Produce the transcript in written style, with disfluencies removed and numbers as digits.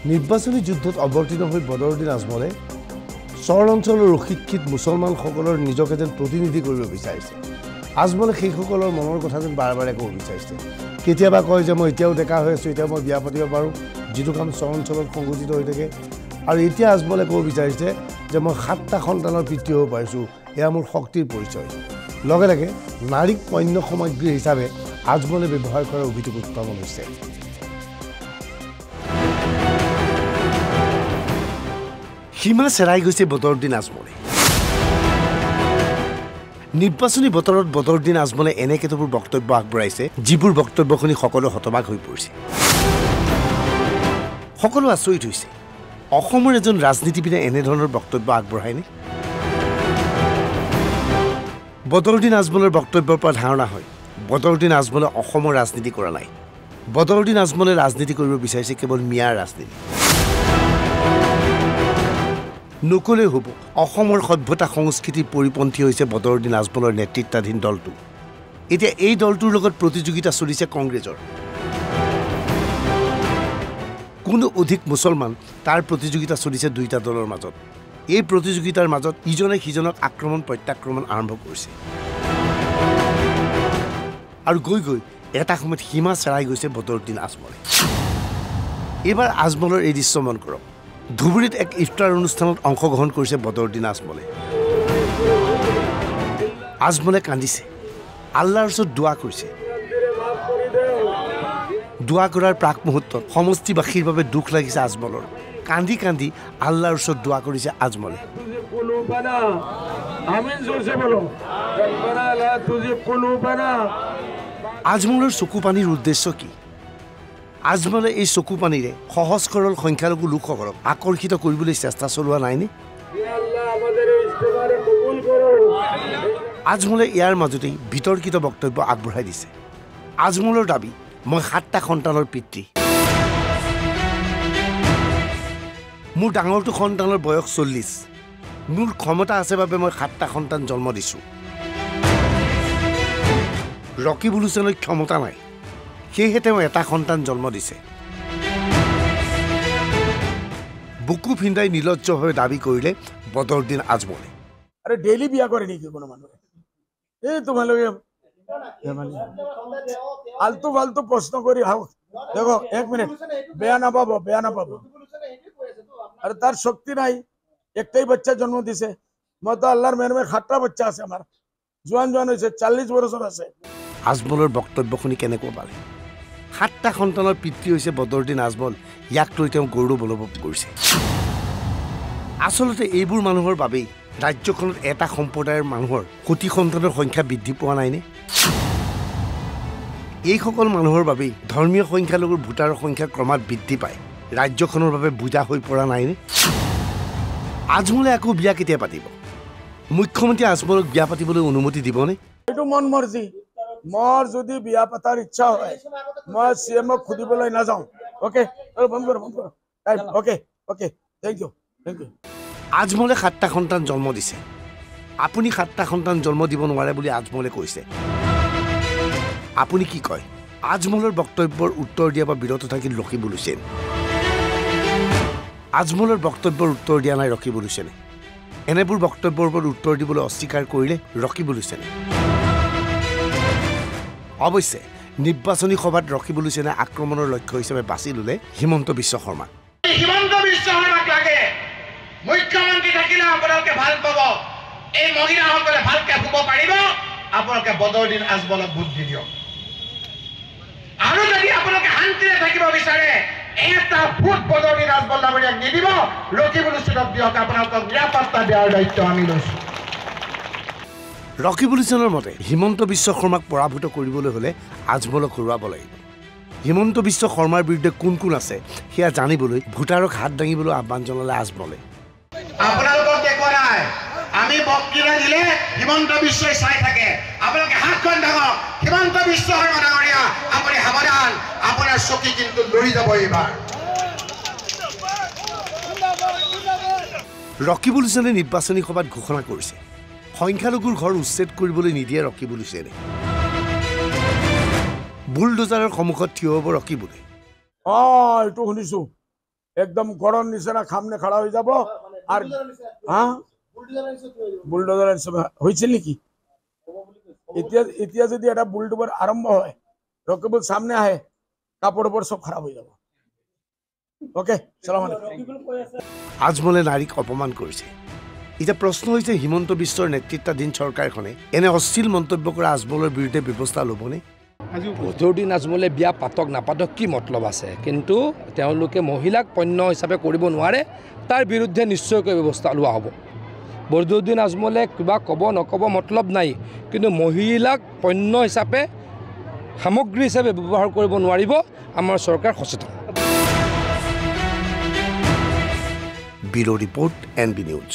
নিৰ্বাচনী যুদ্ধত অৱতীৰ্ণ হৈ বদৰুদ্দিন আজমলে চহৰ অঞ্চলৰ অশিক্ষিত মুছলমানসকলৰ নিজকে যেন প্ৰতিনিধি কৰিব বিচাৰিছে। আজমলে সেইসকলৰ মনৰ কথা যেন বাৰে বাৰে ক'ব বিচাৰিছে। কেতিয়াবা কয় যে মই এতিয়াও ডেকা হৈ আছোঁ, এতিয়া মই বিয়া পাতিব পাৰোঁ, যিটো কাম চহৰ অঞ্চলত সংঘটিত হৈ থাকে। আৰু এতিয়া আজমলে ক'ব বিচাৰিছে যে মই 7টা সন্তানৰ পিতৃ হ'ব পাৰিছোঁ, এয়া মোৰ শক্তিৰ পৰিচয়। লগে লগে নাৰীক পণ্য সামগ্ৰী হিচাপে আজমলে ব্যৱহাৰ কৰাৰ অভিযোগ উত্থাপন হৈছে। সীমা চেৰাই গৈছে বদৰুদ্দিন আজমলে। নিৰ্বাচনী বতৰত বদৰুদ্দিন আজমলে এনে কেতবোৰ বক্তব্য আগবঢ়াইছে, যিবোৰ বক্তব্য শুনি সকলো হতবাক হৈ পৰিছে। সকলো আচৰিত হৈছে, অসমৰ এজন ৰাজনীতিবিদে এনেধৰণৰ বক্তব্য আগবঢ়ায়নে? বদৰুদ্দিন আজমলৰ বক্তব্যৰ পৰা ধাৰণা হয় বদৰুদ্দিন আজমলে অসমৰ ৰাজনীতি কৰা নাই। বদৰুদ্দিন আজমলে ৰাজনীতি কৰিব বিচাৰিছে কেৱল মিয়াৰ ৰাজনীতি। নকলে হ'ব, অসমৰ সভ্যতা সংস্কৃতিৰ পৰিপন্থী হৈছে বদৰুদ্দিন আজমলৰ নেতৃত্বাধীন দলটো। এতিয়া এই দলটোৰ লগত প্ৰতিযোগিতা চলিছে কংগ্ৰেছৰ। কোনো অধিক মুছলমান তাৰ প্ৰতিযোগিতা চলিছে দুয়োটা দলৰ মাজত। এই প্ৰতিযোগিতাৰ মাজত ইজনে সিজনক আক্ৰমণ প্ৰত্যাক্ৰমণ আৰম্ভ কৰিছে। আৰু গৈ গৈ এটা সময়ত সীমা চেৰাই গৈছে বদৰুদ্দিন আজমলে। এইবাৰ আজমলৰ এই দৃশ্য মন কৰক। ধুবুৰীত এক ইফতাৰ অনুষ্ঠানত অংশগ্ৰহণ কৰিছে বদৰুদ্দিন আজমলে। আজমলে কান্দিছে, আল্লাহৰ ওচৰত দোৱা কৰিছে। দোৱা কৰাৰ প্ৰাক মুহূৰ্তত সমষ্টিবাসীৰ বাবে দুখ লাগিছে আজমলৰ। কান্দি কান্দি আল্লাহৰ ওচৰত দোৱা কৰিছে আজমলে। আজমলৰ চকু পানীৰ উদ্দেশ্য কি? আজমলে এই চকু পানীৰে সহজ সৰল সংখ্যালঘু লোকসকলক আকৰ্ষিত কৰিবলৈ চেষ্টা চলোৱা নাইনে? আজমলে ইয়াৰ মাজতেই বিতৰ্কিত বক্তব্য আগবঢ়াই দিছে। আজমলৰ দাবী, মই 7টা সন্তানৰ পিতৃ। মোৰ ডাঙৰটো সন্তানৰ বয়স 40। মোৰ ক্ষমতা আছে বাবে মই 7টা সন্তান জন্ম দিছোঁ। ৰকিবুল হুছেইনৰ ক্ষমতা নাই, সেয়েহে তেওঁ এটা সন্তান জন্ম দিছে। বুকু ফিন্দাই নিলজ্জভাৱে দাবী কৰিলে বদৰুদ্দিন আজমলে। আরে ডেইলি বিয়া করে নাকি কোনো মানুষ? এই তোমালোকে আলতু ফালতু প্রশ্ন করি হাও। দেখো 1 মিনিট, বেয়া না পাবো, বেয়া না পাবো। আর তার শক্তি নাই, একটাই বাচ্চা জন্ম দিছে। মই তো আল্লাহর মেহরমে 7টা বাচ্চা আছে আমার, জোয়ান জোয়ান হয়েছে, 40 বছর আছে। আজমলৰ বক্তব্য শুনি কেনেকুৱা পালে? 7টা সন্তানৰ পিতৃ হৈছে বদৰুদ্দিন আজমল। ইয়াক লৈ তেওঁ গৌৰৱ অনুভৱ কৰিছে। আচলতে এইবোৰ মানুহৰ বাবেই ৰাজ্যখনত এটা সম্প্ৰদায়ৰ মানুহৰ কোটি সন্তানৰ সংখ্যা বৃদ্ধি পোৱা নাইনে? এইসকল মানুহৰ বাবেই ধৰ্মীয় সংখ্যালঘুৰ ভোটাৰৰ সংখ্যা ক্ৰমাৎ বৃদ্ধি পায়। ৰাজ্যখনৰ বাবে বুজা হৈ পৰা নাইনে? আজমলে আকৌ বিয়া কেতিয়া পাতিব? মুখ্যমন্ত্ৰী আজমলক বিয়া পাতিবলৈ অনুমতি দিবনে? এইটো মন মৰ্জি। মোৰ যদি বিয়া পাতাৰ ইচ্ছা হয়, মই CMক খুদিবলৈ নাযাওঁ। ওকে, বন্ধ কৰ, বন্ধ কৰ। Okay okay, thank you, thank you. আজমলে 7টা সন্তান জন্ম দিছে। আপুনি 7টা সন্তান জন্ম দিব নোৱাৰে বুলি আজমলে কৈছে। আপুনি কি কয়? আজমলৰ বক্তব্যৰ উত্তৰ দিয়া বা বিৰত থাকিল ৰকিবুল হুছেইন। আজমলৰ বক্তব্যৰ উত্তৰ দিয়া নাই ৰকিবুল হুছেইনে। এনেবোৰ বক্তব্যৰ ওপৰত উত্তৰ দিবলৈ অস্বীকাৰ কৰিলে ৰকিবুল হুছেইনে। অৱশ্যে নিৰ্বাচনী সভাত ৰকিবুল হুছেইনে আক্ৰমণৰ লক্ষ্য হিচাপে বাছি ল'লে হিমন্ত বিশ্ব শৰ্মা। হিমন্ত বিশ্ব শৰ্মাক লাগে, মুখ্যমন্ত্ৰী থাকিলে আপোনালোকে ভাল পাব, এই মহিলাসকলে ভালকে শুব পাৰিব, আপোনালোকে বদৰুদ্দিন আজমলক ভোট দি দিয়ক। আৰু যদি আপোনালোকে শান্তিৰে থাকিব বিচাৰে, এটা ভোট বদৰুদ্দিন আজমল ডাঙৰীয়াক নিদিব, ৰকিবুল হুছেইনক দিয়ক। আপোনালোকক নিৰাপত্তা দিয়াৰ দায়িত্ব আমি লৈছোঁ। ৰকিবুল হুছেইনৰ মতে হিমন্ত বিশ্ব শৰ্মাক পৰাভূত কৰিবলৈ হ'লে আজমলক হৰুৱাব লাগিব। হিমন্ত বিশ্ব শৰ্মাৰ বিৰুদ্ধে কোন কোন আছে সেয়া জানিবলৈ ভোটাৰক হাত দাঙিবলৈ আহ্বান জনালে আজমলে। আপোনালোকক দেখুৱা নাই, আমি বক্তৃতা দিলে হিমন্ত বিশ্বই চাই থাকে। আপোনালোকে হাতখন দাঙক, হিমন্ত বিশ্ব শৰ্মা ডাঙৰীয়া, আপুনি সাৱধান, আপোনাৰ চকী কিন্তু লৰি যাব এইবাৰ। ৰকিবুল হুছেইনে নিৰ্বাচনী সভাত ঘোষণা কৰিছে, সংখ্যালঘুৰ ঘৰ উচ্ছেদ কৰিবলৈ নিদিয়ে ৰকিবুল হুছেইনে। বুলডোজাৰৰ সন্মুখত থিয় হ'ব ৰকিবুলে। এইটো শুনিছো, একদম গড়ৰ নিচিনা সামনে খাড়া হৈ যাব আর হ্যাঁ বুলডোজার হয়েছিল নাকি এতিয়া যদি এটা বুলডোজার আরম্ভ হয় রকিবুল সামনে আহে কাপড় উপর সব খারাপ হয়ে যাব ওকে সালাম আলাইকুম আজমলে নাৰীক অপমান কৰিছে এতিয়া প্ৰশ্ন হৈছে হিমন্ত বিশ্বৰ নেতৃত্বাধীন চৰকাৰখনে এনে অশ্লীল মন্তব্য কৰা আজমলৰ বিৰুদ্ধে ব্যৱস্থা ল'বনে বদৰুদ্দিন আজমলে বিয়া পাতক নাপাতক কি মতলব আছে কিন্তু তেওঁলোকে মহিলাক পণ্য হিচাপে কৰিব নোৱাৰে তাৰ বিৰুদ্ধে নিশ্চয়কৈ ব্যৱস্থা লোৱা হ'ব বদৰুদ্দিন আজমলে কিবা ক'ব নক'ব মতলব নাই কিন্তু মহিলাক পণ্য হিচাপে সামগ্ৰী হিচাপে ব্যৱহাৰ কৰিব নোৱাৰিব আমাৰ চৰকাৰ সচেতন ব্যুৰ ৰিপৰ্ট NB নিউজ